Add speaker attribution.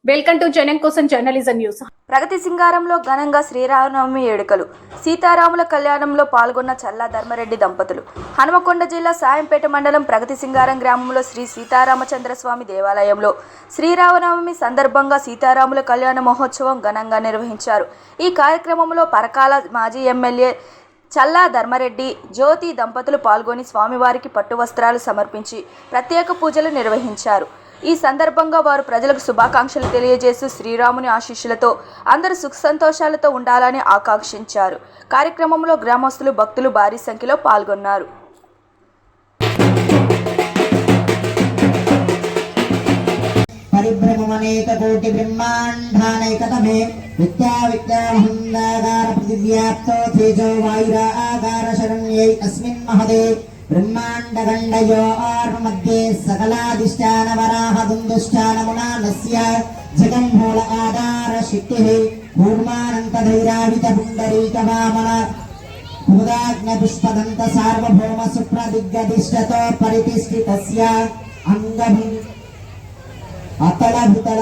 Speaker 1: Welcome to జనం కోసం journalism news.
Speaker 2: ప్రగతి సింగారంలో ఘనంగా శ్రీరామనవమి వేడుకలు. సీతారాముల కళ్యాణంలో పాల్గొన్న చల్లా ధర్మారెడ్డి దంపతులు. హనుమకొండ జిల్లా సాయంపేట మండలం ప్రగతి సింగారం గ్రామంలో శ్రీ సీతారామచంద్ర స్వామి దేవాలయంలో శ్రీరామనవమి సందర్భంగా సీతారాముల కళ్యాణ మహోత్సవం ఘనంగా నిర్వహించారు. ఈ కార్యక్రమంలో పరకాల మాజీ ఎమ్మెల్యే చల్లా ధర్మారెడ్డి, జ్యోతి దంపతులు పాల్గొని స్వామివారికి పట్టు వస్త్రాలు సమర్పించి ప్రత్యేక పూజలు నిర్వహించారు. ఈ సందర్భంగా వారు ప్రజలకు శుభాకాంక్షలు తెలియజేస్తూ శ్రీరాముని ఆశీస్సులతో అందరూ సుఖ సంతోషాలతో ఉండాలని ఆకాంక్షించారు. కార్యక్రమంలో గ్రామస్తులు, భక్తులు భారీ సంఖ్యలో పాల్గొన్నారు.
Speaker 3: పరిభ్రమనేక కోటి బ్రహ్మాండానైకతమే విద్యావిద్యామహందాగార పృథివ్యాప్తో తేజో వాయురాగార శరణ్యై అస్మిన్ మహదే బ్రహ్మాండగండయోర్मध्ये सकलादिष्टानवराहदुन्दुष्टानमुनानस्य जगन्मूल आधार शक्तिः कूर्मानन्तधैरावितपुण्डरीकवामन मुदाग्नपुष्पदन्त सार्वभौम सुप्रदिग्गदिष्टतो परितिष्ठितस्य अङ्गभि अतलभुतल